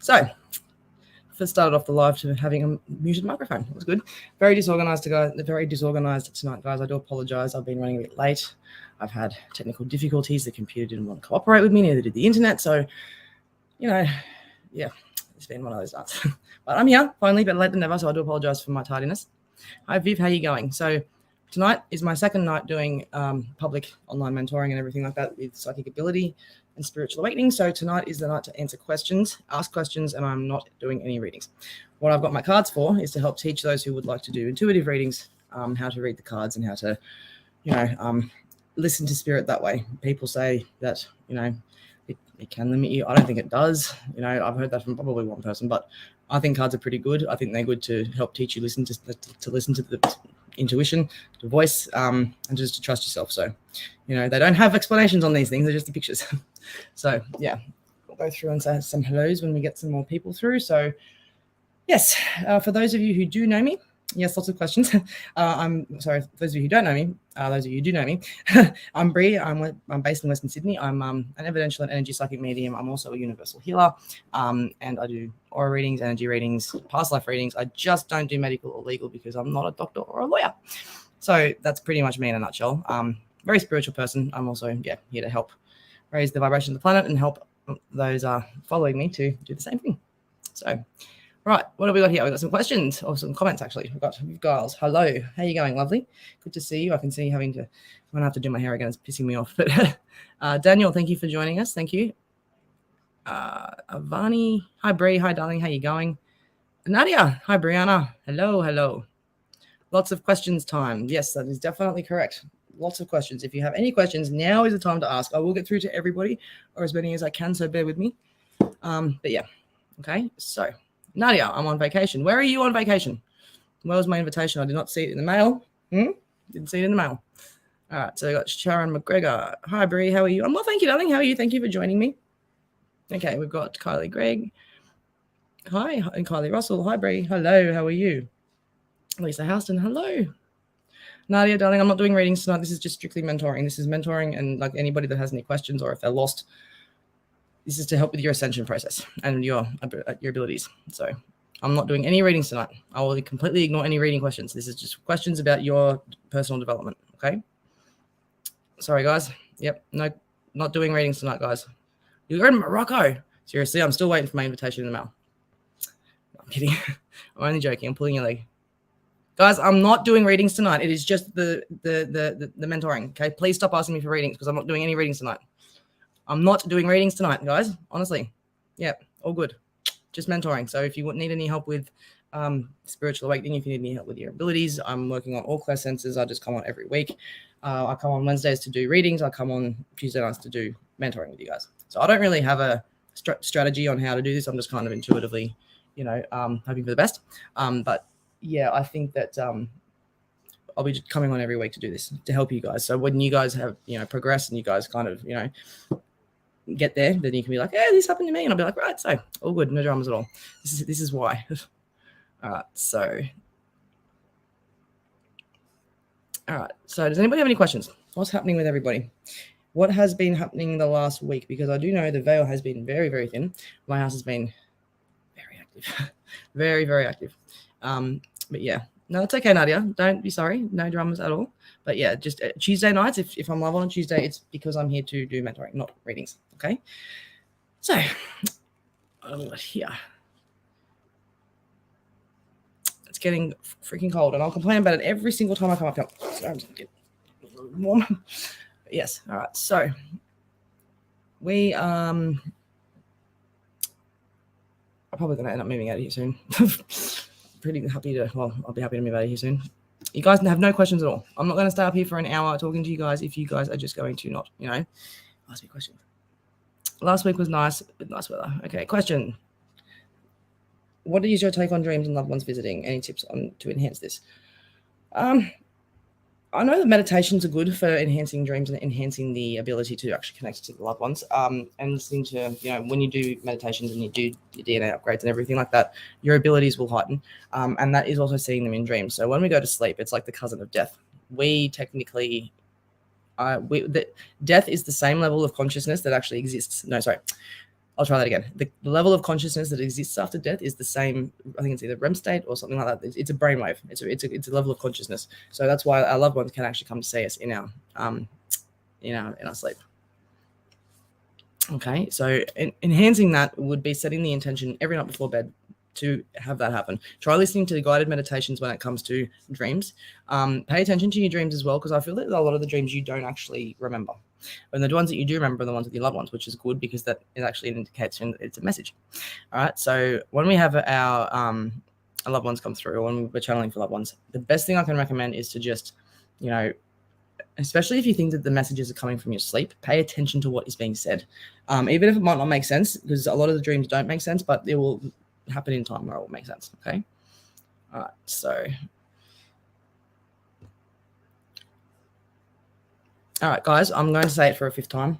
So, first started off the live to having a muted microphone. It was good. Very disorganized tonight, guys. I do apologize. I've been running a bit late. I've had technical difficulties. The computer didn't want to cooperate with me, neither did the internet. So, it's been one of those nights. But I'm here, finally, better late than never, so I do apologize for my tardiness. Hi, Viv. How you going? So tonight is my second night doing public online mentoring and everything like that with Psychic Ability and Spiritual Awakening. So tonight is the night to answer questions, ask questions, and I'm not doing any readings. What I've got my cards for is to help teach those who would like to do intuitive readings, how to read the cards and how to, listen to spirit that way. People say that, it can limit you. I don't think it does. I've heard that from probably one person, but I think cards are pretty good. I think they're good to help teach you listen to the intuition, the voice, and just to trust yourself. So, they don't have explanations on these things. They're just the pictures. So, yeah, we'll go through and say some hellos when we get some more people through. So, yes, for those of you who do know me, yes, lots of questions. I'm sorry, for those of you who don't know me, those of you who do know me, I'm Bree. I'm based in Western Sydney. I'm an evidential and energy psychic medium. I'm also a universal healer, and I do aura readings, energy readings, past life readings. I just don't do medical or legal because I'm not a doctor or a lawyer. So that's pretty much me in a nutshell. Very spiritual person. I'm also here to help raise the vibration of the planet and help those following me to do the same thing. So. Right, what have we got here? We've got some questions or some comments, actually. We've got Giles. Hello. How are you going? Lovely. Good to see you. I can see you I'm going to have to do my hair again. It's pissing me off. But Daniel, thank you for joining us. Thank you. Avani. Hi, Bree. Hi, darling. How are you going? Nadia. Hi, Brianna. Hello. Lots of questions time. Yes, that is definitely correct. Lots of questions. If you have any questions, now is the time to ask. I will get through to everybody or as many as I can, so bear with me. But yeah. Okay, so... Nadia, I'm on vacation. Where are you on vacation? Where was my invitation? I did not see it in the mail. Didn't see it in the mail. All right, so I got Sharon McGregor. Hi, Brie. How are you? I'm well, thank you, darling. How are you? Thank you for joining me. Okay, we've got Kylie Gregg. Hi, and Kylie Russell. Hi, Brie. Hello, how are you? Lisa Houston. Hello. Nadia, darling, I'm not doing readings tonight. This is just strictly mentoring. This is mentoring, and like anybody that has any questions or if they're lost, this is to help with your ascension process and your abilities. So I'm not doing any readings tonight. I will completely ignore any reading questions. This is just questions about your personal development, okay? Sorry, guys. Yep, no, not doing readings tonight, guys. You're in Morocco. Seriously, I'm still waiting for my invitation in the mail. No, I'm kidding. I'm only joking. I'm pulling your leg. Guys, I'm not doing readings tonight. It is just the mentoring, okay? Please stop asking me for readings because I'm not doing any readings tonight. I'm not doing readings tonight, guys. Honestly. Yeah, all good. Just mentoring. So if you need any help with spiritual awakening, if you need any help with your abilities, I'm working on all clairsentiences. I just come on every week. I come on Wednesdays to do readings. I come on Tuesday nights to do mentoring with you guys. So I don't really have a strategy on how to do this. I'm just kind of intuitively, hoping for the best. But yeah, I think that I'll be coming on every week to do this to help you guys. So when you guys have, progress and you guys kind of, get there, then you can be like, hey, this happened to me, and I'll be like, right, so all good, no dramas at all. This is why. All right, so does anybody have any questions? What's happening with everybody? What has been happening the last week? Because I do know the veil has been very, very thin. My house has been very active. Very, very active. But yeah, no, it's okay, Nadia, don't be sorry, no dramas at all. But yeah, just Tuesday nights, if I'm live on a Tuesday, it's because I'm here to do mentoring, not readings, okay? So, here. It's getting freaking cold, and I'll complain about it every single time I come up here. So I'm just going to get a little warm. But yes, all right, so we, I'm probably going to end up moving out of here soon. Pretty happy to, I'll be happy to move out of here soon. You guys have no questions at all. I'm not going to stay up here for an hour talking to you guys if you guys are just going to not, ask me questions. Last week was nice with nice weather. Okay, question. What is your take on dreams and loved ones visiting? Any tips on to enhance this? I know that meditations are good for enhancing dreams and enhancing the ability to actually connect to the loved ones. And listening to, when you do meditations and you do your DNA upgrades and everything like that, your abilities will heighten. And that is also seeing them in dreams. So when we go to sleep, it's like the cousin of death. We technically, death is the same level of consciousness that actually exists. No, sorry. I'll try that again. The level of consciousness that exists after death is the same. I think it's either REM state or something like that. It's a brainwave. It's a level of consciousness. So that's why our loved ones can actually come to see us in our sleep. Okay, so enhancing that would be setting the intention every night before bed to have that happen. Try listening to the guided meditations when it comes to dreams. Pay attention to your dreams as well, because I feel that a lot of the dreams you don't actually remember. And the ones that you do remember are the ones with your loved ones, which is good because that it actually indicates it's a message. All right, so when we have our loved ones come through, or when we're channeling for loved ones, the best thing I can recommend is to just, especially if you think that the messages are coming from your sleep, pay attention to what is being said. Even if it might not make sense, because a lot of the dreams don't make sense, but it will happen in time where it will make sense. Okay. All right. So, all right, guys, I'm going to say it for a fifth time,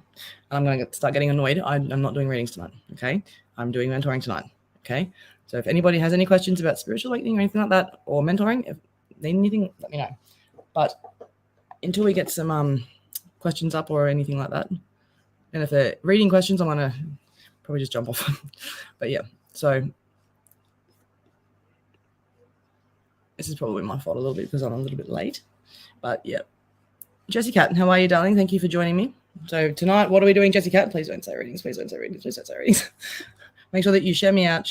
and I'm going to start getting annoyed. I'm not doing readings tonight. Okay. I'm doing mentoring tonight. Okay. So if anybody has any questions about spiritual awakening or anything like that, or mentoring, if they need anything, let me know. But until we get some questions up or anything like that, and if they're reading questions, I'm going to probably just jump off. But yeah, so this is probably my fault a little bit because I'm a little bit late. But yeah. Jessie Cat, how are you, darling? Thank you for joining me. So tonight, what are we doing, Jessie Cat? Please don't say readings. Please don't say readings. Please don't say readings. Make sure that you share me out,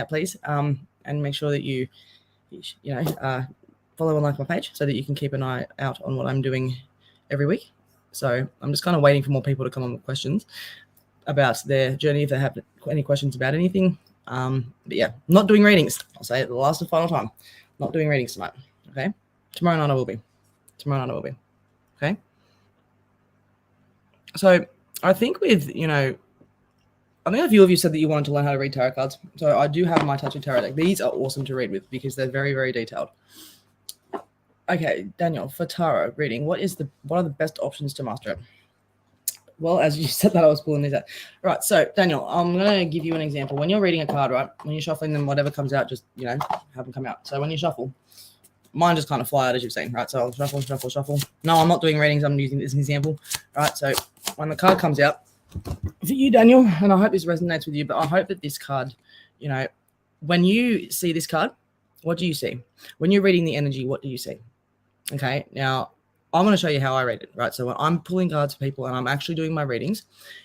please. And make sure that you follow and like my page so that you can keep an eye out on what I'm doing every week. So I'm just kind of waiting for more people to come on with questions about their journey if they have any questions about anything. But yeah, not doing readings. I'll say it the last and final time. Not doing readings tonight. Okay. Tomorrow night I will be. Okay. So I think with, I think a few of you said that you wanted to learn how to read tarot cards. So I do have my Touch of Tarot deck. These are awesome to read with because they're very, very detailed. Okay, Daniel, for tarot reading, what are the best options to master it? Well, as you said that, I was pulling these out. Right, so Daniel, I'm going to give you an example. When you're reading a card, right, when you're shuffling them, whatever comes out, just, have them come out. So when you shuffle, mine just kind of fly out as you've seen, right? So I'll shuffle. No, I'm not doing readings. I'm using this as an example. Right, so when the card comes out, for you, Daniel, and I hope this resonates with you, but I hope that this card, when you see this card, what do you see? When you're reading the energy, what do you see? Okay, now I'm going to show you how I read it, right? So when I'm pulling cards for people and I'm actually doing my readings,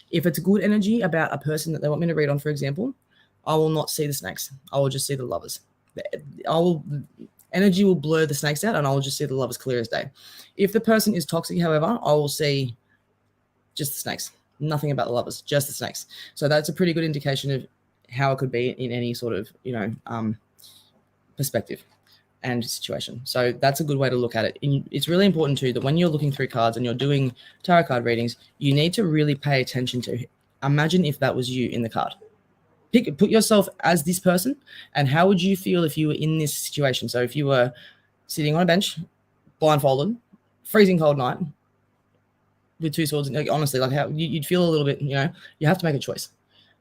if it's a good energy about a person that they want me to read on, for example, I will not see the snakes. I will just see the lovers. Energy will blur the snakes out and I will just see the lovers clear as day. If the person is toxic, however, I will see just the snakes. Nothing about the lovers, just the snakes. So that's a pretty good indication of how it could be in any sort of, perspective and situation. So that's a good way to look at it. And it's really important too that when you're looking through cards and you're doing tarot card readings, you need to really pay attention to imagine if that was you in the card. Put yourself as this person, and how would you feel if you were in this situation? So if you were sitting on a bench, blindfolded, freezing cold night, with two swords, honestly, like how you'd feel a little bit, you have to make a choice.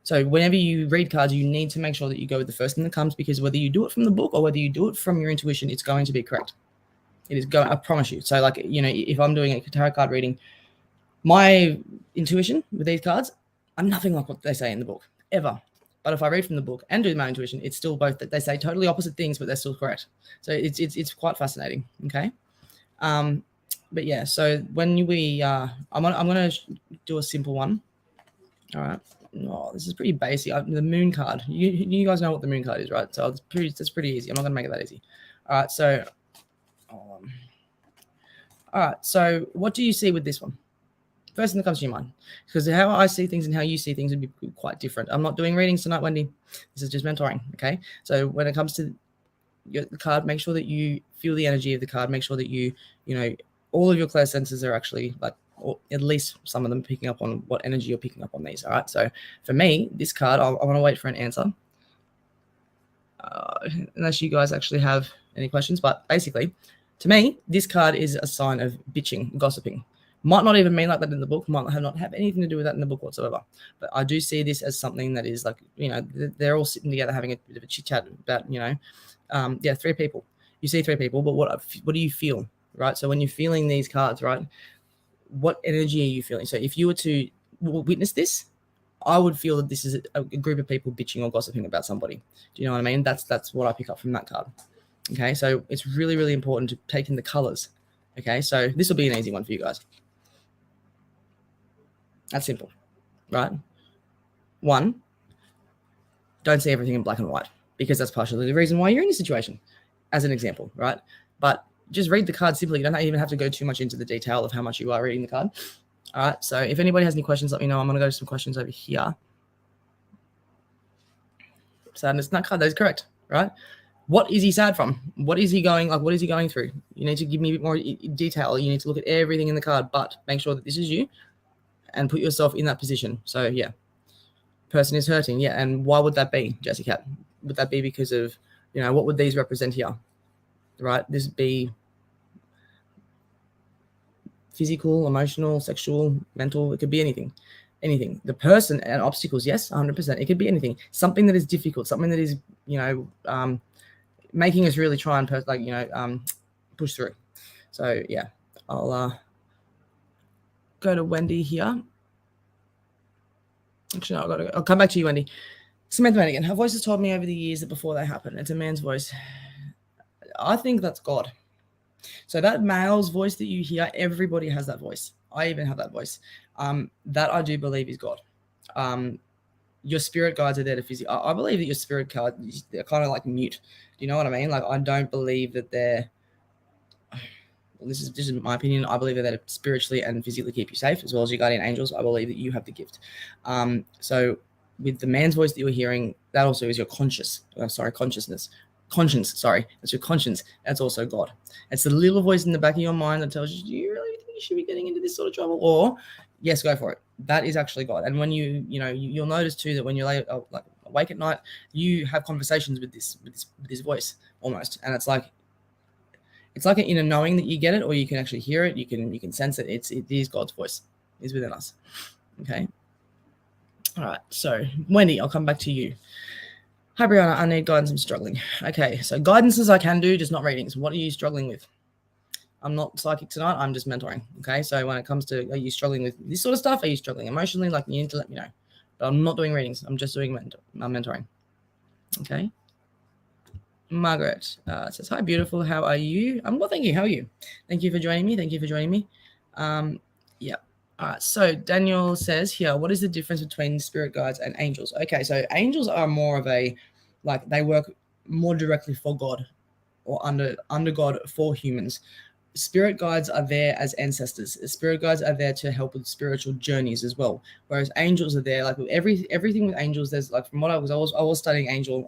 So whenever you read cards, you need to make sure that you go with the first thing that comes, because whether you do it from the book or whether you do it from your intuition, it's going to be correct. It is going, I promise you. So like, if I'm doing a tarot card reading, my intuition with these cards are nothing like what they say in the book, ever. But if I read from the book and do my intuition, it's still both that they say totally opposite things, but they're still correct. So it's quite fascinating. Okay. But yeah, so when we, I'm going to do a simple one. All right. Oh, this is pretty basic. The moon card. You guys know what the moon card is, right? So it's pretty easy. I'm not going to make it that easy. All right. So, all right. So what do you see with this one? First thing that comes to your mind, because how I see things and how you see things would be quite different. I'm not doing readings tonight, Wendy. This is just mentoring. Okay. So when it comes to the card, make sure that you feel the energy of the card. Make sure that you all of your clair senses are actually like, or at least some of them picking up on what energy you're picking up on these. All right. So for me, this card, I want to wait for an answer. Unless you guys actually have any questions, but basically to me, this card is a sign of bitching, gossiping. Might not even mean like that in the book, might not have anything to do with that in the book whatsoever. But I do see this as something that is like, they're all sitting together having a bit of a chit chat about, three people. You see three people, but what do you feel, right? So when you're feeling these cards, right, what energy are you feeling? So if you were to witness this, I would feel that this is a group of people bitching or gossiping about somebody. Do you know what I mean? That's what I pick up from that card. Okay, so it's really, really important to take in the colors. Okay, so this will be an easy one for you guys. That's simple, right? One, don't see everything in black and white, because that's partially the reason why you're in this situation, as an example, right? But just read the card simply. You don't even have to go too much into the detail of how much you are reading the card. All right, so if anybody has any questions, let me know. I'm going to go to some questions over here. Sadness, that card, that is correct, right? What is he sad from? What is he going, like, what is he going through? You need to give me a bit more detail. You need to look at everything in the card, but make sure that this is you and put yourself in that position. So yeah, person is hurting. Yeah, and why would that be, Jessica? Would that be because of, you know, what would these represent here, right? This would be physical, emotional, sexual, mental. It could be anything. Anything. The person and obstacles, yes, 100%. It could be anything. Something that is difficult, something that is, you know, making us really try and push through. So yeah, I'll go to Wendy here. Actually, no, I'll come back to you, Wendy. Samantha Madigan, her voice has told me over the years that before they happen, it's a man's voice. I think that's God. So that male's voice that you hear, everybody has that voice. I even have that voice. That I do believe is God. Your spirit guides are there to physically. I believe that your spirit guides, they're kind of like mute. Do you know what I mean? Like, I don't believe that they're. Well, this is my opinion. I believe that they're spiritually and physically keep you safe, as well as your guardian angels. I believe that you have the gift. So with the man's voice that you're hearing, that also is your consciousness. Conscience. Sorry, that's your conscience. That's also God. It's the little voice in the back of your mind that tells you, do you really think you should be getting into this sort of trouble? Or yes, go for it. That is actually God. And when you'll notice too that when you're like awake at night, you have conversations with this voice almost, and it's like an inner knowing that you get it, or you can actually hear it. You can sense it. It is God's voice. It's within us. Okay. All right. So Wendy, I'll come back to you. Hi Brianna, I need guidance. I'm struggling. Okay. So guidances I can do, just not readings. What are you struggling with? I'm not psychic tonight. I'm just mentoring. Okay. So when it comes to, are you struggling with this sort of stuff? Are you struggling emotionally? Like, you need to let me know. But I'm not doing readings. I'm just doing mentoring. Okay. Margaret says, hi, beautiful. How are you? I'm well, thank you. How are you? Thank you for joining me. Yeah. All right. So Daniel says here, what is the difference between spirit guides and angels? Okay. So angels are more of a, like, they work more directly for God, or under God for humans. Spirit guides are there as ancestors. Spirit guides are there to help with spiritual journeys as well. Whereas angels are there, like with everything with angels. There's, like, from what I was studying angel.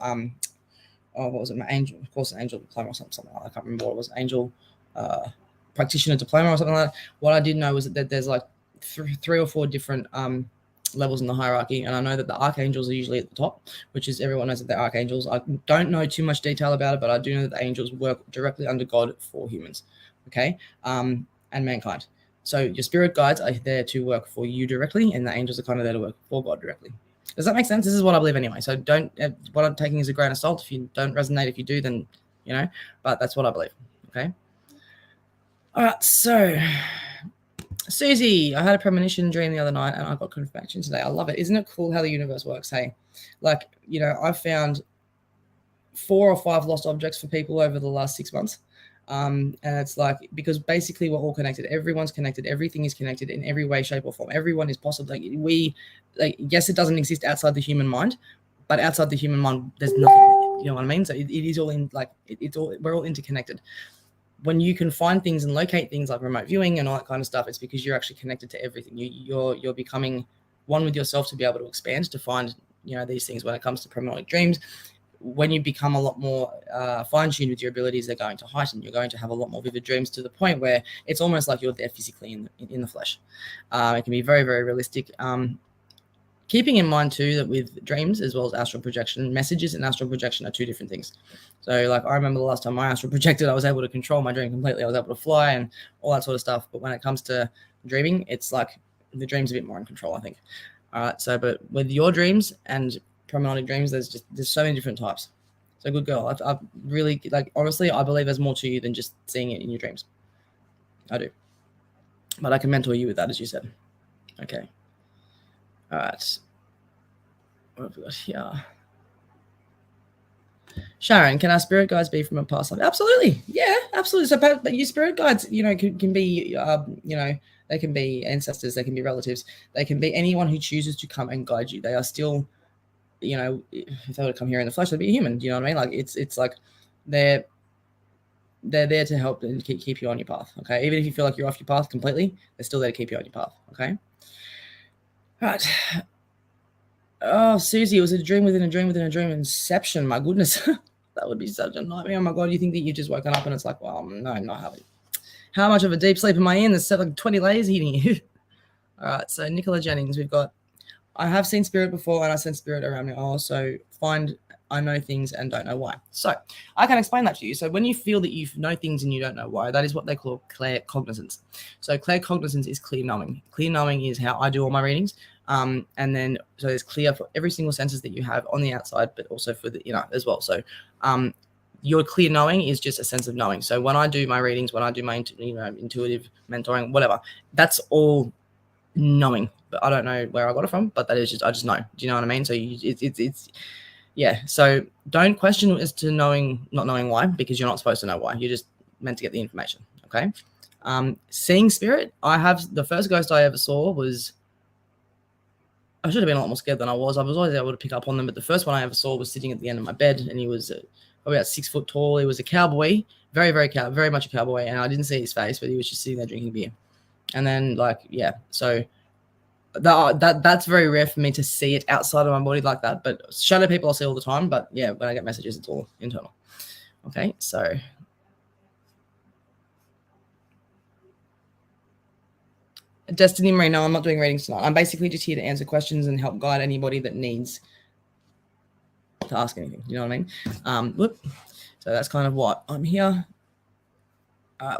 What was it? My angel, of course, an angel diploma or something like that. I can't remember what it was. Angel practitioner diploma or something like that. What I did know was that there's like three or four different levels in the hierarchy, and I know that the archangels are usually at the top, which is, everyone knows that they're archangels. I don't know too much detail about it, but I do know that the angels work directly under God for humans, okay, and mankind. So your spirit guides are there to work for you directly, and the angels are kind of there to work for God directly. Does that make sense? This is what I believe anyway. So don't, what I'm taking is a grain of salt. If you don't resonate, if you do, then, but that's what I believe. Okay. All right. So Susie, I had a premonition dream the other night and I got confirmation today. I love it. Isn't it cool how the universe works? Hey, like, I've found 4 or 5 lost objects for people over the last 6 months. And it's like, because basically we're all connected. Everyone's connected. Everything is connected in every way, shape, or form. Everyone is possible. Yes, it doesn't exist outside the human mind, but outside the human mind, there's nothing. You know what I mean? So it is all in, like, it's all, we're all interconnected. When you can find things and locate things like remote viewing and all that kind of stuff, it's because you're actually connected to everything. You're becoming one with yourself to be able to expand, to find, these things. When it comes to premonitic dreams, when you become a lot more fine-tuned with your abilities, they're going to heighten. You're going to have a lot more vivid dreams, to the point where it's almost like you're there physically in the flesh. It can be very, very realistic. Keeping in mind too that with dreams as well as astral projection, messages and astral projection are 2 different things. So, like, I remember the last time I astral projected, I was able to control my dream completely. I was able to fly and all that sort of stuff. But when it comes to dreaming, it's like the dream's a bit more in control, I think. All right. So, but with your dreams and premonitic dreams, there's so many different types. So, good girl. I really, like, honestly, I believe there's more to you than just seeing it in your dreams. I do. But I can mentor you with that, as you said. Okay. All right. What have we got here? Sharon, can our spirit guides be from a past life? Absolutely. Yeah, absolutely. So, but your spirit guides, can be, they can be ancestors, they can be relatives, they can be anyone who chooses to come and guide you. They are still, if they were to come here in the flesh, they'd be a human. Do you know what I mean? Like it's like they're there to help and keep you on your path. Okay, even if you feel like you're off your path completely, they're still there to keep you on your path. Okay. Right. Oh, Susie, it was a dream within a dream within a dream. Inception. My goodness. That would be such a nightmare. Oh my God, you think that you've just woken up and it's like, well, no, not having. How much of a deep sleep am I in? There's like 20 layers hitting you. All right, so Nicola Jennings, we've got, I have seen spirit before and I sense spirit around me. I also find I know things and don't know why. So I can explain that to you. So when you feel that you know things and you don't know why, that is what they call claircognizance. So claircognizance is clear knowing. Clear knowing is how I do all my readings. And then, so it's clear for every single senses that you have on the outside, but also for the inner as well. So, your clear knowing is just a sense of knowing. So when I do my readings, when I do my, intuitive mentoring, whatever, that's all knowing, but I don't know where I got it from, but that is just, I just know. Do you know what I mean? So it's yeah. So don't question as to not knowing why, because you're not supposed to know why. You're just meant to get the information. Okay. Seeing spirit. The first ghost I ever saw was, I should have been a lot more scared than I was. I was always able to pick up on them, but the first one I ever saw was sitting at the end of my bed, and he was probably about 6 foot tall. He was a cowboy, very, very much a cowboy, and I didn't see his face, but he was just sitting there drinking beer. And then, so that's very rare for me to see it outside of my body like that. But shadow people I'll see all the time. But yeah, when I get messages, it's all internal. Okay, so. Destiny Marie, no, I'm not doing readings tonight. I'm basically just here to answer questions and help guide anybody that needs to ask anything. You know what I mean? So that's kind of what I'm here.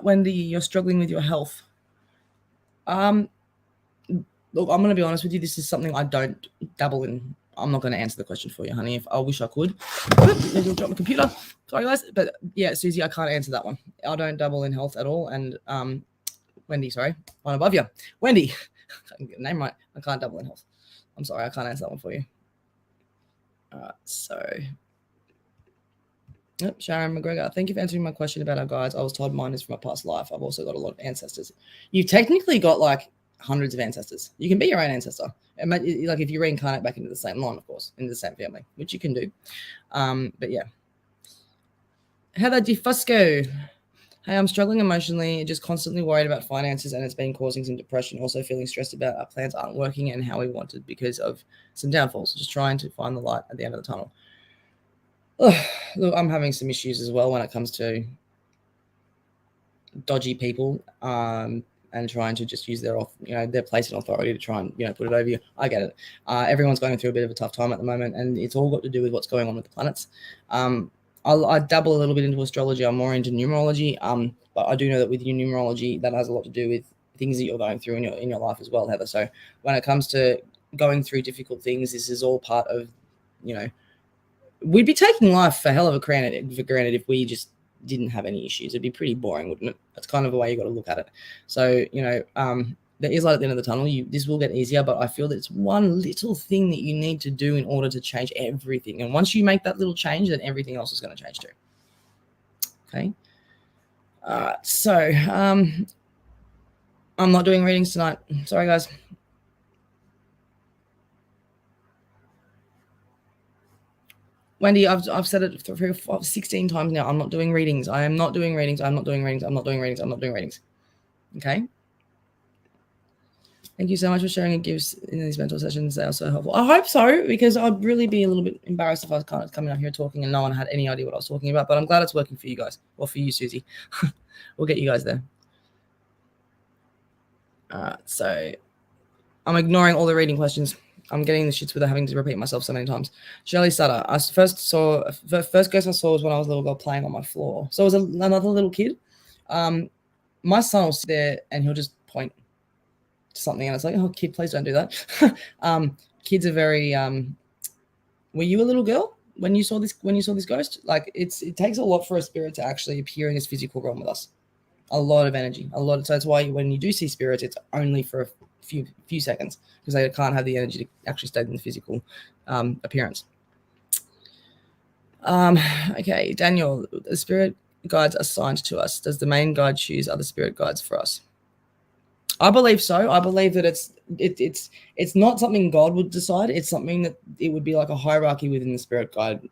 Wendy, you're struggling with your health. Look, I'm going to be honest with you. This is something I don't dabble in. I'm not going to answer the question for you, honey. If I wish I could. I'll drop my computer. Sorry, guys. But yeah, Susie, I can't answer that one. I don't dabble in health at all. And Wendy, sorry, one above you. Wendy, I can get the name right. I can't double in health. I'm sorry, I can't answer that one for you. All right, so. Sharon McGregor, thank you for answering my question about our guides. I was told mine is from a past life. I've also got a lot of ancestors. You've technically got like hundreds of ancestors. You can be your own ancestor. Like if you reincarnate back into the same line, of course, into the same family, which you can do. But yeah. Heather DeFusco. Hey, I'm struggling emotionally, just constantly worried about finances, and it's been causing some depression. Also feeling stressed about our plans aren't working and how we wanted because of some downfalls. Just trying to find the light at the end of the tunnel. Look, I'm having some issues as well when it comes to dodgy people and trying to just use their place in authority to try and put it over you. I get it. Everyone's going through a bit of a tough time at the moment, and it's all got to do with what's going on with the planets. I dabble a little bit into astrology. I'm more into numerology. But I do know that with your numerology, that has a lot to do with things that you're going through in your life as well, Heather. So when it comes to going through difficult things, this is all part of, we'd be taking life for hell of granted if we just didn't have any issues. It'd be pretty boring, wouldn't it? That's kind of the way you got to look at it. So, there is light at the end of the tunnel. This will get easier, but I feel that it's one little thing that you need to do in order to change everything. And once you make that little change, then everything else is going to change too. Okay. So I'm not doing readings tonight. Sorry, guys. Wendy, I've said it 16 times now. I'm not doing readings. I am not doing readings. I'm not doing readings. I'm not doing readings. I'm not doing readings. Okay. Thank you so much for sharing your gifts in these mental sessions. They are so helpful. I hope so, because I'd really be a little bit embarrassed if I was kind of coming up here talking and no one had any idea what I was talking about. But I'm glad it's working for you guys, or for you, Susie. We'll get you guys there. So I'm ignoring all the reading questions. I'm getting the shits with having to repeat myself so many times. Shirley Sutter. The first ghost I saw was when I was a little girl playing on my floor. So it was another little kid. My son will sit there and he'll just point to something, and it's like, oh, kid, please don't do that. Kids are very. Were you a little girl when you saw this ghost? Like, it takes a lot for a spirit to actually appear in this physical realm with us. A lot of energy, so that's why when you do see spirits, it's only for few seconds because they can't have the energy to actually stay in the physical appearance. Okay, Daniel, the spirit guides assigned to us. Does the main guide choose other spirit guides for us? I believe so. I believe that it's not something God would decide. It's something that it would be like a hierarchy within the spirit guide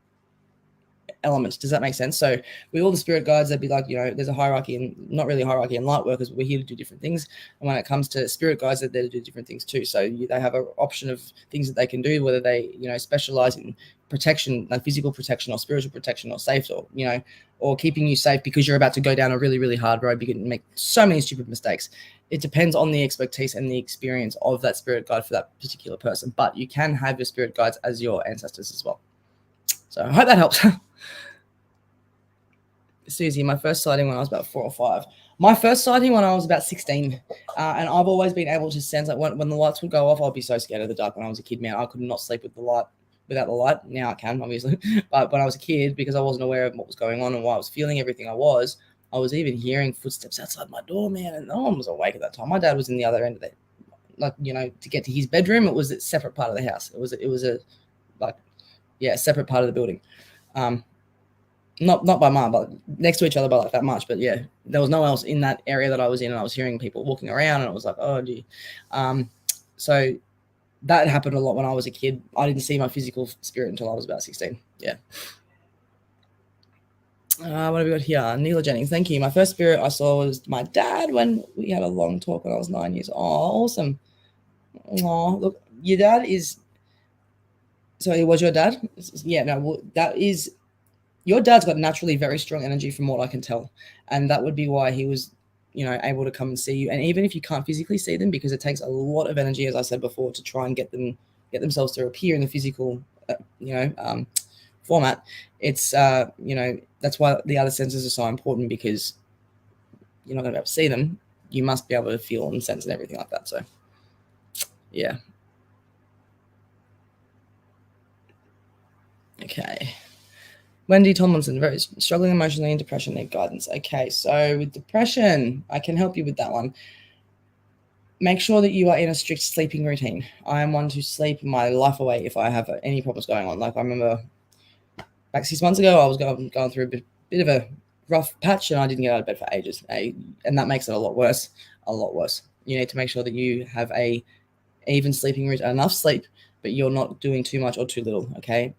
elements. Does that make sense? So with all the spirit guides, they'd be like, there's a hierarchy, and not really a hierarchy in light workers, but we're here to do different things. And when it comes to spirit guides, they're there to do different things too. So they have an option of things that they can do, whether they, specialize in protection, like physical protection or spiritual protection or safe, or, or keeping you safe because you're about to go down a really, really hard road. You can make so many stupid mistakes. It depends on the expertise and the experience of that spirit guide for that particular person. But you can have your spirit guides as your ancestors as well. So I hope that helps. Susie, my first sighting when I was about 4 or 5. My first sighting when I was about 16. And I've always been able to sense, like when the lights would go off, I'd be so scared of the dark when I was a kid, man. I could not sleep without the light. Now I can, obviously. But when I was a kid, because I wasn't aware of what was going on and why I was feeling everything I was even hearing footsteps outside my door, man. And no one was awake at that time. My dad was in the other end of it. Like, to get to his bedroom, it was a separate part of the house. It was a separate part of the building. Not by mine, but next to each other by like that much. But yeah, there was no one else in that area that I was in, and I was hearing people walking around, and it was like, oh gee. So that happened a lot when I was a kid. I didn't see my physical spirit until I was about 16. Yeah. What have we got here? Neela Jennings, thank you. My first spirit I saw was my dad when we had a long talk when I was 9 years old. Oh, awesome. Oh, look, your dad is. So it was your dad? Yeah, no, that is. Your dad's got naturally very strong energy from what I can tell. And that would be why he was, able to come and see you. And even if you can't physically see them, because it takes a lot of energy, as I said before, to try and get themselves to appear in the physical, format. It's, that's why the other senses are so important, because you're not going to be able to see them. You must be able to feel and sense and everything like that. So, yeah. Okay. Wendy Tomlinson, very struggling emotionally and depression, need guidance. Okay, so with depression, I can help you with that one. Make sure that you are in a strict sleeping routine. I am one to sleep my life away if I have any problems going on. Like I remember back 6 months ago, I was going through a bit of a rough patch, and I didn't get out of bed for ages. And that makes it a lot worse. You need to make sure that you have a even sleeping routine, enough sleep, but you're not doing too much or too little, okay?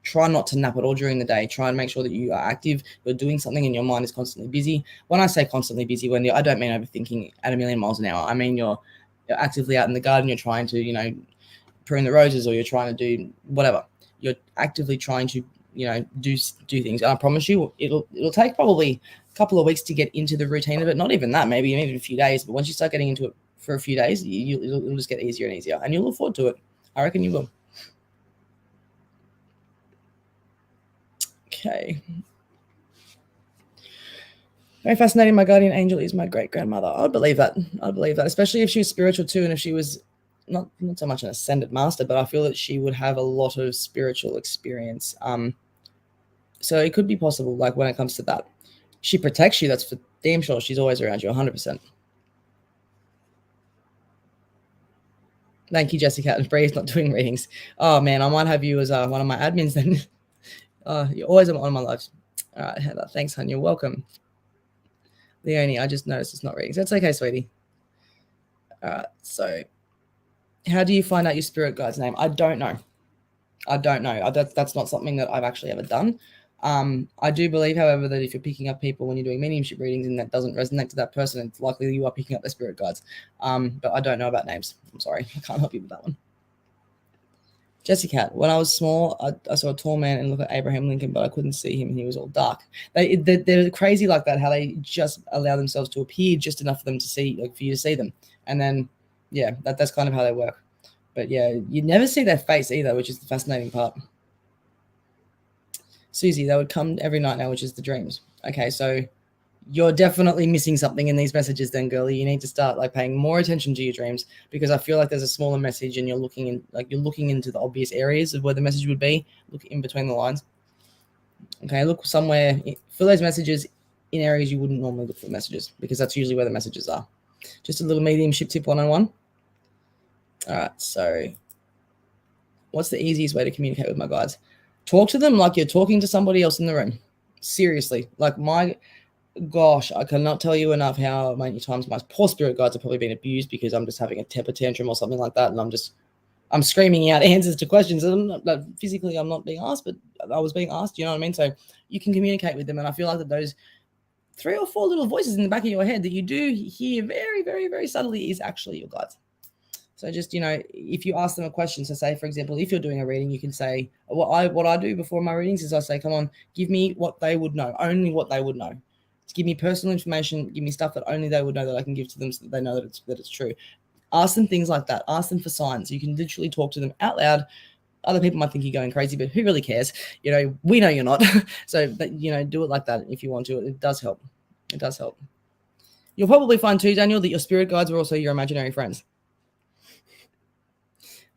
Try not to nap at all during the day. Try and make sure that you are active, you're doing something, and your mind is constantly busy. When I say constantly busy, Wendy, I don't mean overthinking at a million miles an hour. I mean you're actively out in the garden, you're trying to, prune the roses, or you're trying to do whatever. You're actively trying to, do things. And I promise you, it'll take probably a couple of weeks to get into the routine of it. Not even that, maybe a few days. But once you start getting into it for a few days, it'll just get easier and easier, and you'll look forward to it. I reckon you will. Okay. Very fascinating. My guardian angel is my great grandmother. I'd believe that, especially if she was spiritual too, and if she was not so much an ascended master, but I feel that she would have a lot of spiritual experience. So it could be possible, like when it comes to that. She protects you, that's for damn sure. She's always around you, 100%. Thank you, Jessica. Bree's not doing readings. Oh man, I might have you as one of my admins then. You're always on my lives. All right, Heather. Thanks, hon. You're welcome. Leonie, I just noticed it's not readings. That's okay, sweetie. All right. So, how do you find out your spirit guide's name? I don't know. That's not something that I've actually ever done. I do believe, however, that if you're picking up people when you're doing mediumship readings and that doesn't resonate to that person, it's likely you are picking up their spirit guides. But I don't know about names. I'm sorry. I can't help you with that one. Jessica, when I was small, I saw a tall man and look at Abraham Lincoln, but I couldn't see him and he was all dark. They're crazy like that, how they just allow themselves to appear just enough for them to see, like for you to see them. And then, yeah, that's kind of how they work. But yeah, you never see their face either, which is the fascinating part. Susie, they would come every night now, which is the dreams. Okay, so you're definitely missing something in these messages then, girlie. You need to start paying more attention to your dreams, because I feel like there's a smaller message and you're looking into the obvious areas of where the message would be. Look in between the lines. Okay, look somewhere for those messages in areas you wouldn't normally look for messages, because that's usually where the messages are. Just a little mediumship tip 101. All right. So what's the easiest way to communicate with my guides? Talk to them like you're talking to somebody else in the room. Seriously. Like my gosh, I cannot tell you enough how many times my poor spirit guides have probably been abused because I'm just having a temper tantrum or something like that. And I'm screaming out answers to questions. And I'm not, like, physically, I'm not being asked, but I was being asked. You know what I mean? So you can communicate with them. And I feel like that those 3 or 4 little voices in the back of your head that you do hear very, very, very subtly is actually your guides. So just, if you ask them a question, so say, for example, if you're doing a reading, you can say, what I do before my readings is I say, come on, give me what they would know, only what they would know. Just give me personal information, give me stuff that only they would know that I can give to them so that they know that it's true. Ask them things like that. Ask them for signs. You can literally talk to them out loud. Other people might think you're going crazy, but who really cares? We know you're not. So, but, do it like that if you want to. It does help. It does help. You'll probably find too, Daniel, that your spirit guides are also your imaginary friends.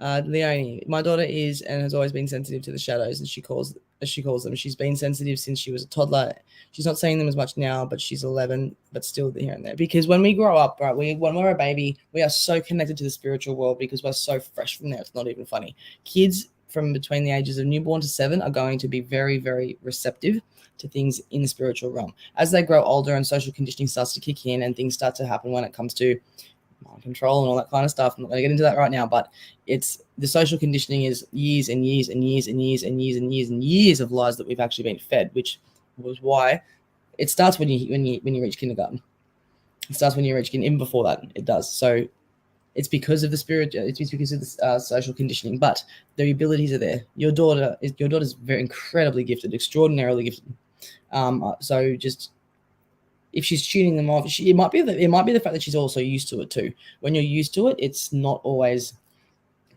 Leonie, my daughter is and has always been sensitive to the shadows, as she calls them. She's been sensitive since she was a toddler. She's not seeing them as much now, but she's 11, but still here and there. Because when we grow up, right, when we're a baby, we are so connected to the spiritual world because we're so fresh from there. It's not even funny. Kids from between the ages of newborn to 7 are going to be very, very receptive to things in the spiritual realm. As they grow older and social conditioning starts to kick in and things start to happen when it comes to mind control and all that kind of stuff. I'm not going to get into that right now, but it's the social conditioning is years and years and years and years and years and years and years of lies that we've actually been fed, which was why it starts when you reach kindergarten. It starts when you reach kindergarten, even before that it does. So it's because of the spirit. It's because of the social conditioning, but the abilities are there. Your daughter's very incredibly gifted, extraordinarily gifted. So just, if she's tuning them off, it might be the fact that she's also used to it too. When you're used to it, it's not always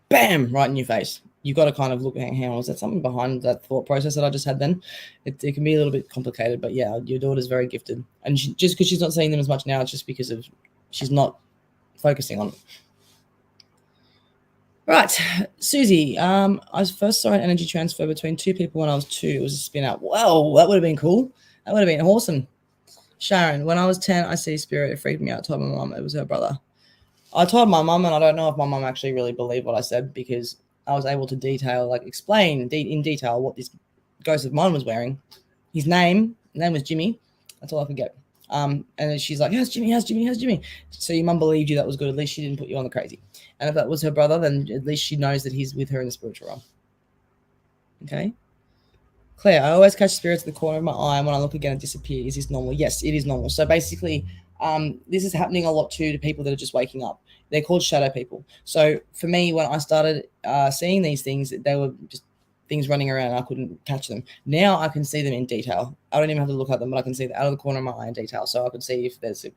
bam right in your face. You've got to kind of look, hang on, was that something behind that thought process that I just had then? It can be a little bit complicated, but yeah, your daughter's very gifted. And just because she's not seeing them as much now, it's just because of she's not focusing on it. Right, Susie, I first saw an energy transfer between 2 people when I was 2. It was a spin out. Wow, that would have been cool. That would have been awesome. Sharon, when I was 10, I see spirit. It freaked me out. I told my mom it was her brother. I told my mom, and I don't know if my mom actually really believed what I said because I was able to explain in detail what this ghost of mine was wearing. His name was Jimmy. That's all I could get. And then she's like, how's Jimmy? So your mum believed you. That was good. At least she didn't put you on the crazy. And if that was her brother, then at least she knows that he's with her in the spiritual realm. Okay. Claire, I always catch spirits at the corner of my eye, and when I look again, it disappears. Is this normal? Yes, it is normal. So basically, this is happening a lot too to people that are just waking up. They're called shadow people. So for me, when I started seeing these things, they were just things running around and I couldn't catch them. Now I can see them in detail. I don't even have to look at them, but I can see them out of the corner of my eye in detail. So I could see if there's the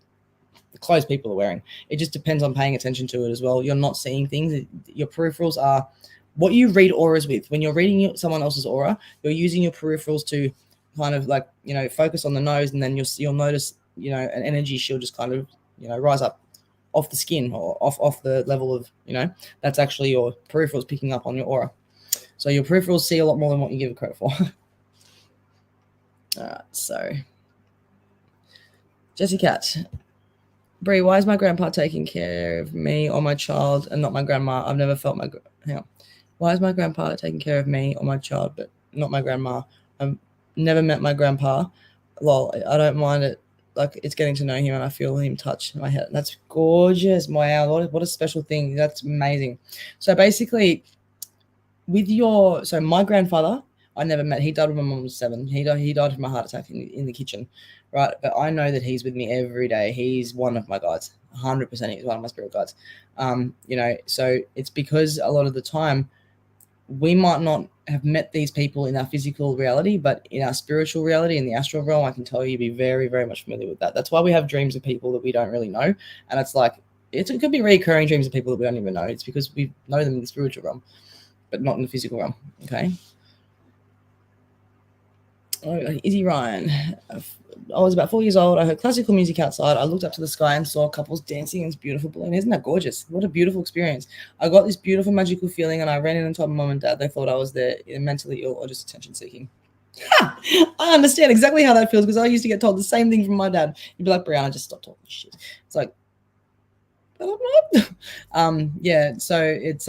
clothes people are wearing. It just depends on paying attention to it as well. You're not seeing things. Your peripherals are what you read auras with. When you're reading someone else's aura, you're using your peripherals to kind of focus on the nose, and then you'll notice, an energy shield just kind of, rise up off the skin or off the level of, that's actually your peripherals picking up on your aura. So your peripherals see a lot more than what you give it credit for. All right, so Jesse Cat. Brie, why is my grandpa taking care of me or my child and not my grandma? I've never felt my... Hang on. Why is my grandpa taking care of me or my child but not my grandma? I've never met my grandpa. Well, I don't mind it. Like, it's getting to know him and I feel him touch my head. That's gorgeous. Wow, what a special thing. That's amazing. So basically, so my grandfather, I never met. He died when my mom was 7. He died from a heart attack in the kitchen, right? But I know that he's with me every day. He's one of my guides. 100% he's one of my spirit guides. So it's because a lot of the time we might not have met these people in our physical reality, but in our spiritual reality, in the astral realm, I can tell you, be very, very much familiar with that. That's why we have dreams of people that we don't really know. And it's like, it could be recurring dreams of people that we don't even know. It's because we know them in the spiritual realm, but not in the physical realm. Okay. Oh, Izzy Ryan. I was about 4 years old. I heard classical music outside. I looked up to the sky and saw couples dancing in this beautiful balloon. Isn't that gorgeous? What a beautiful experience. I got this beautiful magical feeling and I ran in and told my mom and dad. They thought I was there mentally ill or just attention seeking. I understand exactly how that feels because I used to get told the same thing from my dad. He'd be like, Brianna, just stop talking shit. It's like, but I'm not. Yeah, so it's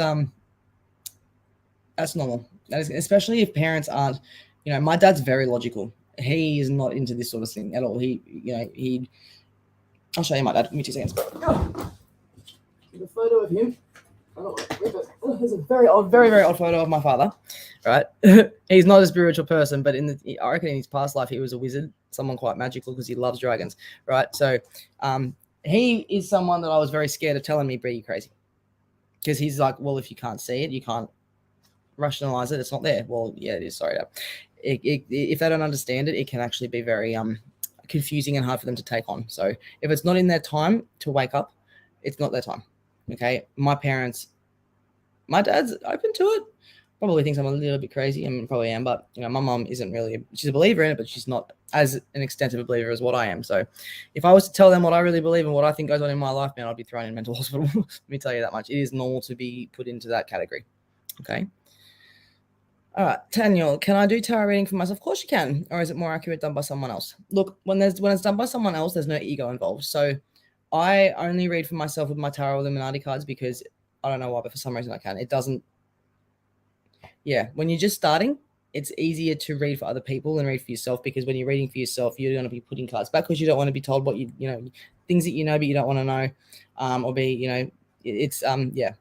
that's normal. That is, especially if parents aren't, my dad's very logical. He is not into this sort of thing at all. I'll show you my dad. Give me 2 seconds. The photo of him. There's a very old, very, very old photo of my father, right? He's not a spiritual person, but I reckon in his past life, he was a wizard, someone quite magical because he loves dragons, right? So he is someone that I was very scared of telling me, Bree, you crazy. Because he's like, well, if you can't see it, you can't rationalize it. It's not there. Well, yeah, it is. Sorry. If they don't understand it, it can actually be very confusing and hard for them to take on. So if it's not in their time to wake up, it's not their time. Okay. My dad's open to it. Probably thinks I'm a little bit crazy. I mean, probably am, but my mom isn't really, she's a believer in it, but she's not as an extensive a believer as what I am. So if I was to tell them what I really believe and what I think goes on in my life, man, I'd be thrown in mental hospital. Let me tell you that much. It is normal to be put into that category. Okay. All right, Daniel, can I do tarot reading for myself? Of course you can. Or is it more accurate done by someone else? Look, when it's done by someone else, there's no ego involved. So I only read for myself with my Tarot Illuminati cards because I don't know why, but for some reason I can. It doesn't. Yeah, when you're just starting, it's easier to read for other people than read for yourself, because when you're reading for yourself, you're going to be putting cards back because you don't want to be told what things that but you don't want to know, or be, it's yeah,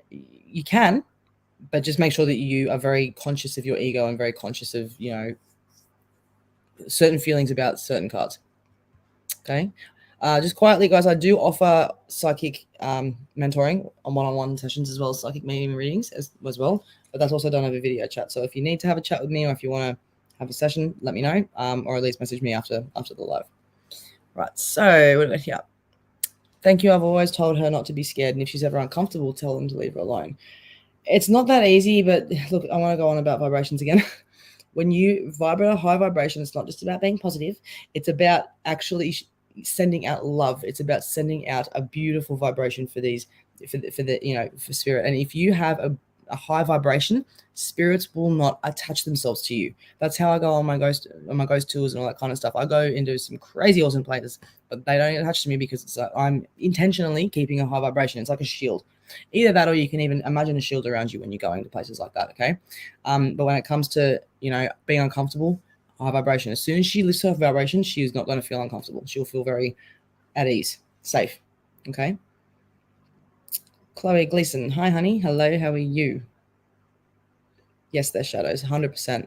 you can. But just make sure that you are very conscious of your ego and very conscious of, certain feelings about certain cards. Okay. Just quietly, guys, I do offer psychic mentoring on one-on-one sessions as well as psychic medium readings as well. But that's also done over video chat. So if you need to have a chat with me or if you want to have a session, let me know, or at least message me after the live. Right. So what do we got here? Thank you. I've always told her not to be scared. And if she's ever uncomfortable, tell them to leave her alone. It's not that easy, but look, I want to go on about vibrations again. When you vibrate a high vibration, it's not just about being positive. It's about actually sending out love. It's about sending out a beautiful vibration for spirit. And if you have a high vibration, spirits will not attach themselves to you. That's how I go on my ghost tours and all that kind of stuff. I go into some crazy awesome places, but they don't attach to me because it's I'm intentionally keeping a high vibration. It's like a shield. Either that, or you can even imagine a shield around you when you're going to places like that. Okay. But when it comes to, being uncomfortable, high vibration, as soon as she lifts her vibration, she is not going to feel uncomfortable. She'll feel very at ease, safe. Okay. Chloe Gleason. Hi, honey. Hello. How are you? Yes, they're shadows. 100%.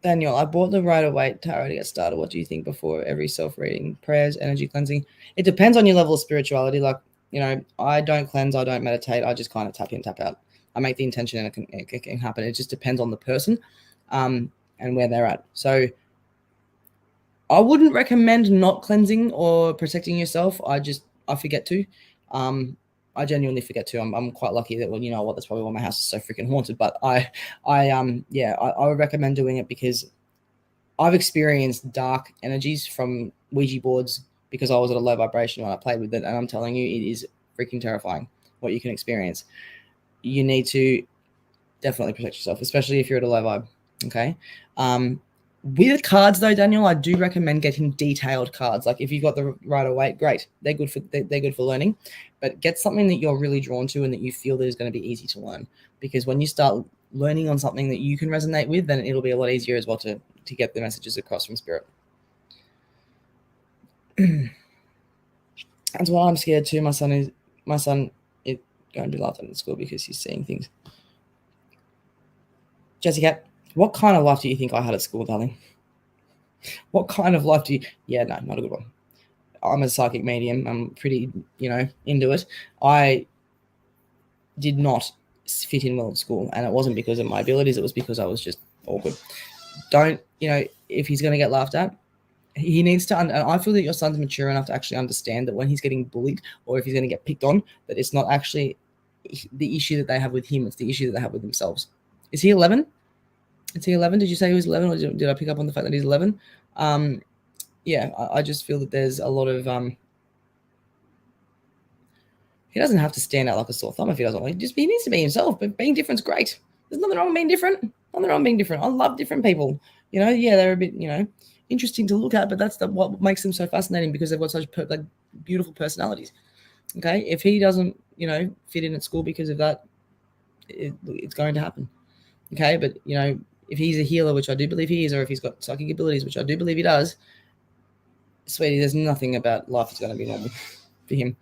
Daniel, I bought the Rider-Waite Tarot to get started. What do you think before every self-reading? Prayers, energy cleansing? It depends on your level of spirituality. Like, I don't cleanse, I don't meditate. I just kind of tap in, tap out. I make the intention and it can happen. It just depends on the person and where they're at. So I wouldn't recommend not cleansing or protecting yourself. I forget to. I genuinely forget to. I'm quite lucky that, that's probably why my house is so freaking haunted. But I would recommend doing it because I've experienced dark energies from Ouija boards because I was at a low vibration when I played with it. And I'm telling you, it is freaking terrifying what you can experience. You need to definitely protect yourself, especially if you're at a low vibe. Okay. With cards though, Daniel, I do recommend getting detailed cards. Like if you've got the Rider-Waite, great. They're good for learning, but get something that you're really drawn to and that you feel that is going to be easy to learn. Because when you start learning on something that you can resonate with, then it'll be a lot easier as well to get the messages across from spirit. That's why I'm scared too. My son is going to be laughed at in school because he's seeing things. Jessica, what kind of life do you think I had at school, darling? What kind of life do you... Yeah, no, not a good one. I'm a psychic medium. I'm pretty, into it. I did not fit in well at school, and it wasn't because of my abilities. It was because I was just awkward. Don't, if he's going to get laughed at, he needs to... And I feel that your son's mature enough to actually understand that when he's getting bullied or if he's going to get picked on, that it's not actually the issue that they have with him. It's the issue that they have with themselves. Is he 11? Is he 11? Did you say he was 11, or did I pick up on the fact that he's 11? Yeah, I just feel that there's a lot of... he doesn't have to stand out like a sore thumb if he doesn't want. He needs to be himself, but being different's great. There's nothing wrong with being different. Nothing wrong with being different. I love different people. Yeah, they're a bit, interesting to look at, but that's what makes them so fascinating, because they've got such beautiful personalities. Okay, if he doesn't, fit in at school because of that, it's going to happen. Okay, but if he's a healer, which I do believe he is, or if he's got psychic abilities, which I do believe he does, sweetie, there's nothing about life that's going to be normal for him.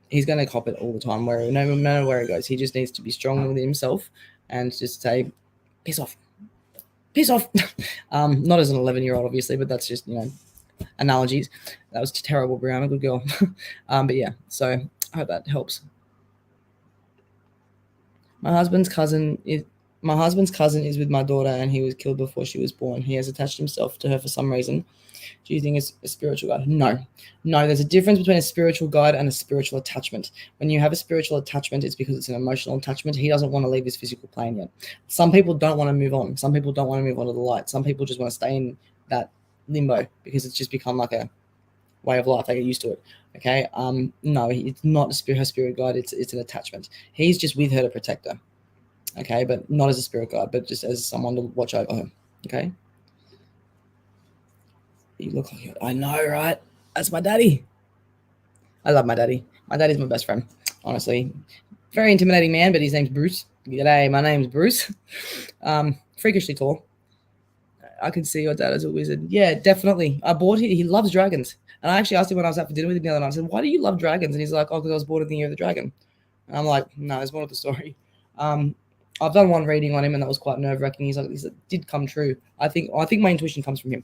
He's going to cop it all the time, no matter where he goes. He just needs to be strong with himself and just say, piss off. Piss off. Not as an 11-year-old, obviously, but that's just, analogies. That was terrible, Brianna. Good girl. But yeah, so I hope that helps. My husband's cousin is with my daughter, and he was killed before she was born. He has attached himself to her for some reason. Do you think it's a spiritual guide? No. There's a difference between a spiritual guide and a spiritual attachment. When you have a spiritual attachment, it's because it's an emotional attachment. He doesn't want to leave his physical plane yet. Some people don't want to move on. Some people don't want to move on to the light. Some people just want to stay in that limbo because it's just become like a way of life. They get used to it. Okay. No, it's not her spirit guide. It's an attachment. He's just with her to protect her. Okay, but not as a spirit guide, but just as someone to watch over her. Okay. You look like it. I know, right? That's my daddy. I love my daddy. My daddy's my best friend, honestly. Very intimidating man, but his name's Bruce. G'day, my name's Bruce. Freakishly tall. I can see your dad as a wizard. Yeah, definitely. He loves dragons. And I actually asked him when I was out for dinner with him the other night, I said, why do you love dragons? And he's like, because I was born in the year of the dragon. And I'm like, no, there's more to the story. I've done one reading on him, and that was quite nerve-wracking. He's like, this did come true. I think my intuition comes from him.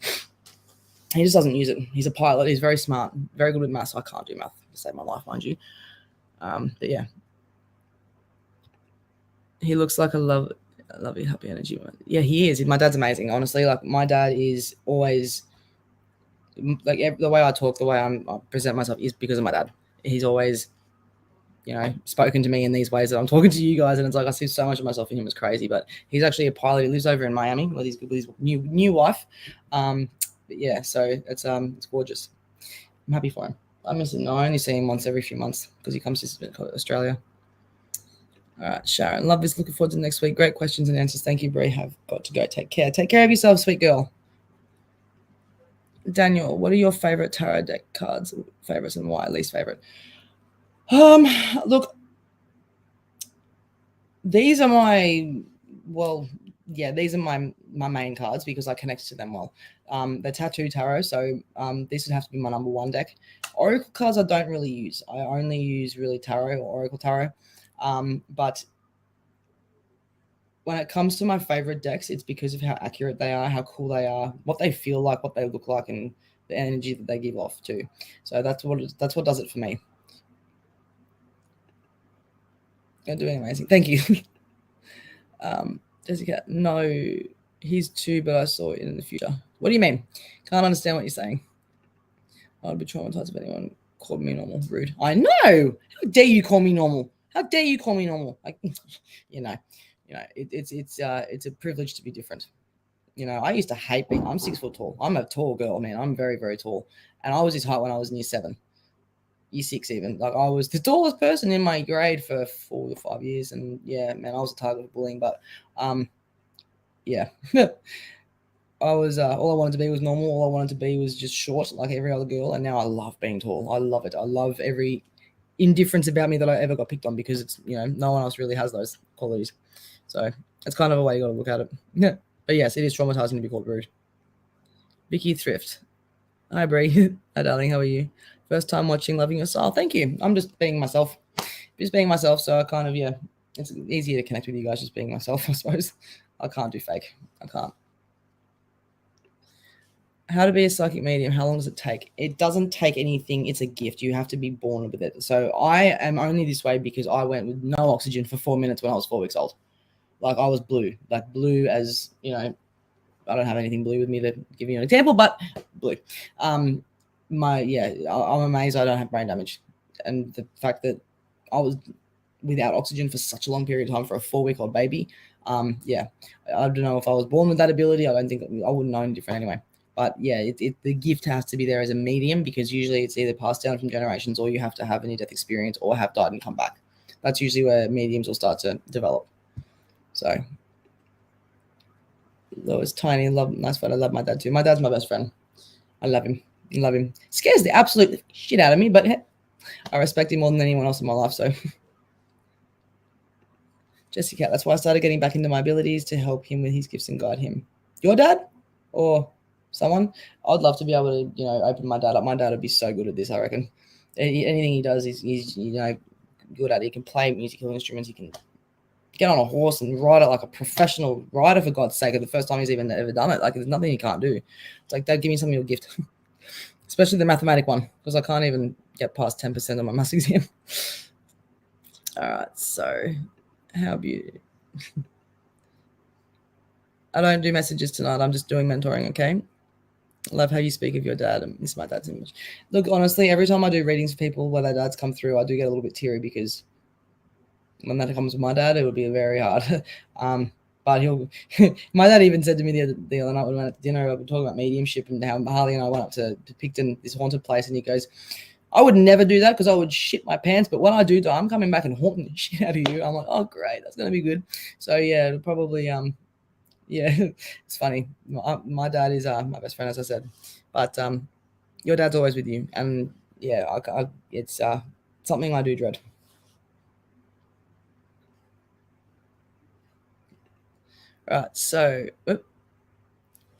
He just doesn't use it. He's a pilot. He's very smart, very good with maths. I can't do math to save my life, mind you. But yeah, he looks like a lovely, happy energy. Yeah, he is. My dad's amazing. Honestly, like my dad is always like the way I talk, the way I present myself is because of my dad. He's always, spoken to me in these ways that I'm talking to you guys, and it's like I see so much of myself in him. It's crazy, but he's actually a pilot. He lives over in Miami with his new wife. But yeah, so it's gorgeous. I'm happy for him. I only see him once every few months because he comes to Australia. All right, Sharon, love this. Looking forward to next week. Great questions and answers. Thank you, Brie. Have got to go. Take care. Take care of yourself, sweet girl. Daniel, what are your favorite tarot deck cards? Favorites and why? Least favorite. Look, these are my main cards because I connect to them well. The Tattoo Tarot, so this would have to be my number one deck. Oracle cards I don't really use. I only use really Tarot or Oracle Tarot. But when it comes to my favorite decks, it's because of how accurate they are, how cool they are, what they feel like, what they look like, and the energy that they give off too. So that's what does it for me. You're doing amazing. Thank you. Jessica, no, he's 2, but I saw it in the future. What do you mean? Can't understand what you're saying. I'd be traumatized if anyone called me normal. Rude. I know. How dare you call me normal? How dare you call me normal? Like, it's a privilege to be different. I used to hate being. I'm 6 foot tall. I'm a tall girl, man. I'm very, very tall, and I was this height when I was in year 7. Year 6 even. Like I was the tallest person in my grade for 4 to 5 years, and yeah, man, I was a target of bullying. But yeah, I was all I wanted to be was normal. All I wanted to be was just short, like every other girl. And now I love being tall. I love it. I love every indifference about me that I ever got picked on because it's no one else really has those qualities. So it's kind of a way you got to look at it. Yeah, but yes, it is traumatizing to be called rude. Vicky Thrift. Hi, Brie. Hi, darling. How are you? First time watching, loving your style. Thank you. I'm just being myself. So I kind of, it's easier to connect with you guys just being myself, I suppose. I can't do fake. I can't. How to be a psychic medium? How long does it take? It doesn't take anything. It's a gift. You have to be born with it. So I am only this way because I went with no oxygen for 4 minutes when I was 4 weeks old. Like I was blue as, I don't have anything blue with me to give you an example, but blue. I'm amazed I don't have brain damage. And the fact that I was without oxygen for such a long period of time for a 4-week-old baby. I don't know if I was born with that ability. I wouldn't know any different anyway. But yeah, the gift has to be there as a medium because usually it's either passed down from generations or you have to have a near-death experience or have died and come back. That's usually where mediums will start to develop. So Lois, tiny, nice photo. I love my dad too. My dad's my best friend. I love him. Scares the absolute shit out of me, but I respect him more than anyone else in my life. So, Jessica, that's why I started getting back into my abilities to help him with his gifts and guide him. Your dad or someone? I'd love to be able to, open my dad up. My dad would be so good at this, I reckon. Anything he does, he's good at it. He can play musical instruments. He can get on a horse and ride it like a professional rider, for God's sake. The first time he's even ever done it. Like, there's nothing he can't do. It's like, Dad, give me something, your gift. Especially the mathematic one, because I can't even get past 10% on my maths exam. All right, so how beautiful. I don't do messages tonight. I'm just doing mentoring, okay? Love how you speak of your dad. I miss my dad so much. Look, honestly, every time I do readings for people where their dads come through, I do get a little bit teary, because when that comes with my dad, it would be very hard. But my dad even said to me the other night when we went to dinner, we were talking about mediumship and how Harley and I went up to Picton, this haunted place, and he goes, I would never do that because I would shit my pants. But when I do, I'm coming back and haunting the shit out of you. I'm like, oh, great. That's going to be good. So, yeah, it'll probably, yeah, it's funny. My dad is my best friend, as I said. But your dad's always with you. And, yeah, it's something I do dread. Right, so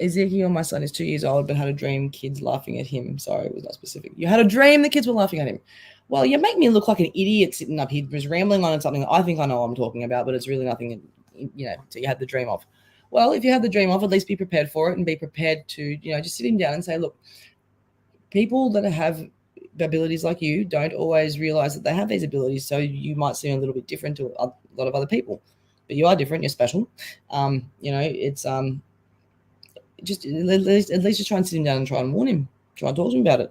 Ezekiel, my son, is 2 years old, but had a dream kids laughing at him. Sorry, it was not specific. You had a dream the kids were laughing at him. Well, you make me look like an idiot sitting up here, just rambling on something that I think I know what I'm talking about, but it's really nothing, so you had the dream of. Well, if you had the dream of, at least be prepared for it, and be prepared to, just sit him down and say, look, people that have abilities like you don't always realize that they have these abilities, so you might seem a little bit different to a lot of other people. But you are different. You're special. It's just at least just try and sit him down and try and warn him. Try and talk to him about it.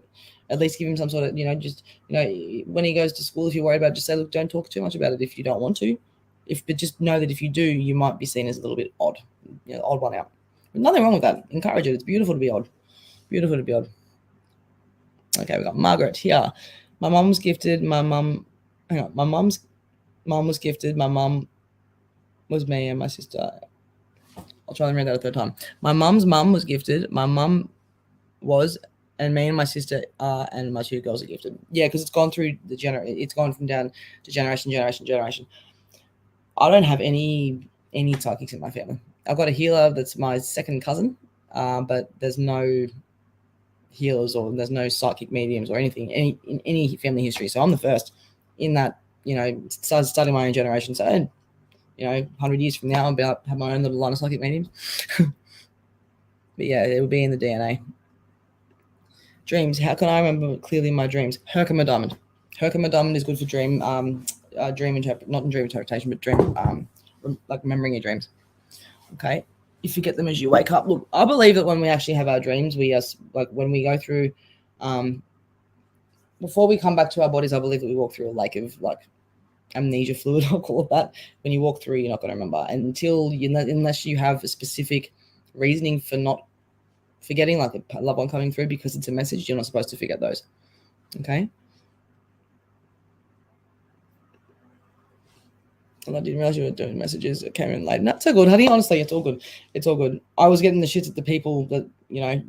At least give him some sort of, when he goes to school, if you're worried about it, just say, look, don't talk too much about it if you don't want to. But just know that if you do, you might be seen as a little bit odd, odd one out. There's nothing wrong with that. Encourage it. It's beautiful to be odd. Beautiful to be odd. Okay, we got Margaret here. My mom's gifted. My mom's mom was gifted. My mom was me and my sister. I'll try and read that a third time. My mom's mum was gifted. My mum was, and me and my sister are, and my 2 girls are gifted. Yeah, because it's gone through it's gone from down to generation. I don't have any psychics in my family. I've got a healer that's my second cousin, but there's no healers or there's no psychic mediums or anything in any family history. So I'm the first in that, starting my own generation. So 100 years from now, I'll have my own little line of psychic mediums. But yeah, it will be in the DNA. Dreams. How can I remember clearly my dreams? Herkimer Diamond. Herkimer Diamond is good for dream not dream interpretation, but dream like remembering your dreams. Okay. You forget them as you wake up. Look, I believe that when we actually have our dreams, we are like when we go through before we come back to our bodies, I believe that we walk through a lake of like amnesia fluid, I'll call it that. When you walk through, you're not going to remember unless you have a specific reasoning for not forgetting, like a loved one coming through because it's a message. You're not supposed to forget those. Okay. And I didn't realize you were doing messages that came in late. Not so good, honey. Honestly, it's all good. It's all good. I was getting the shit at the people that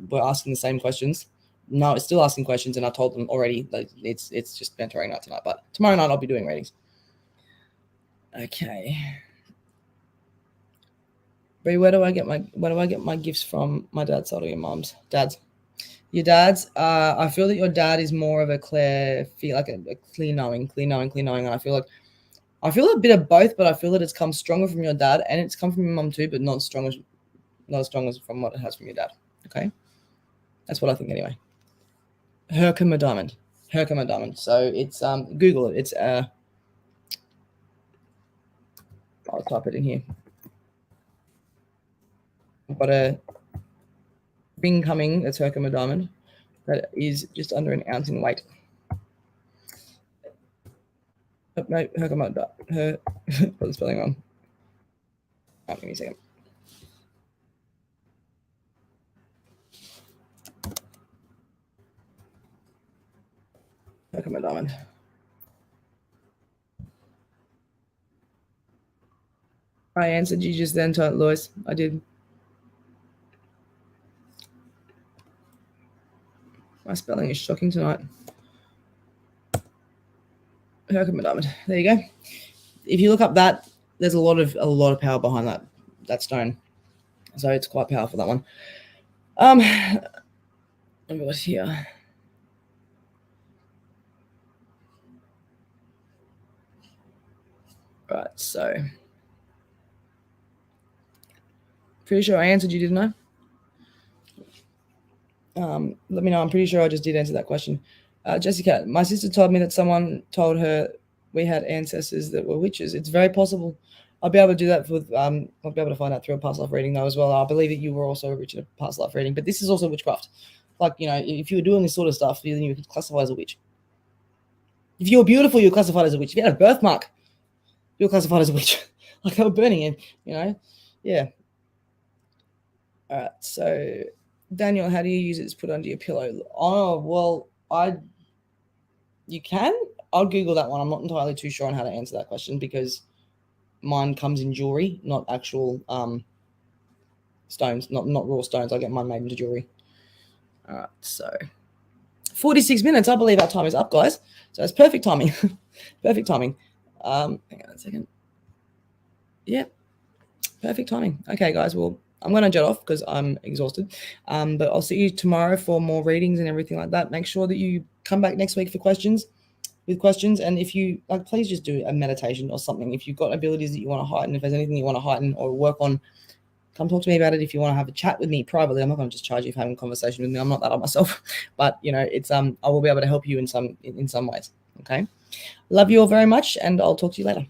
were asking the same questions. No, it's still asking questions, and I told them already that it's just mentoring night tonight. But tomorrow night I'll be doing readings. Okay. Brie, where do I get my gifts from? My dad's side or your mom's? Dad's. Your dad's. I feel that your dad is more of a clear, like a clear knowing, and I feel a bit of both, but I feel that it's come stronger from your dad and it's come from your mom too, but not as strong as from what it has from your dad. Okay, that's what I think anyway. Herkimer Diamond. So it's Google it. It's I'll type it in here. I've got a ring coming that's Herkimer Diamond that is just under an ounce in weight. Oh, no, Herkimer. Got the spelling wrong. Oh, give me a second. Herkimer Diamond. I answered you just then, Lois. I did. My spelling is shocking tonight. Herkimer diamond. There you go. If you look up that, there's a lot of power behind that stone. So it's quite powerful, that one. Let me go here. Right, so pretty sure I answered you, didn't I? Let me know. I'm pretty sure I just did answer that question. Jessica, my sister told me that someone told her we had ancestors that were witches. It's very possible. I'll be able to do that with I'll be able to find out through a past life reading though as well. I believe that you were also a witch in a past life reading, but this is also witchcraft. Like, you know, if you were doing this sort of stuff, then you could classify as a witch. If you're beautiful, you're classified as a witch. If you had a birthmark, you're classified as a witch. Like they were burning in, you know? Yeah. All right. So, Daniel, how do you use it to put under your pillow? Oh, well, you can. I'll Google that one. I'm not entirely too sure on how to answer that question because mine comes in jewelry, not actual stones, not raw stones. I get mine made into jewelry. All right. So, 46 minutes. I believe our time is up, guys. So it's perfect timing. Perfect timing. Hang on a second. Yep. Perfect timing. Okay, guys. Well, I'm going to jet off because I'm exhausted. But I'll see you tomorrow for more readings and everything like that. Make sure that you come back next week for questions. And if you like, please just do a meditation or something. If you've got abilities that you want to heighten, if there's anything you want to heighten or work on, come talk to me about it. If you want to have a chat with me privately, I'm not going to just charge you for having a conversation with me. I'm not that on myself, but you know, it's I will be able to help you in some ways. Okay. Love you all very much, and I'll talk to you later.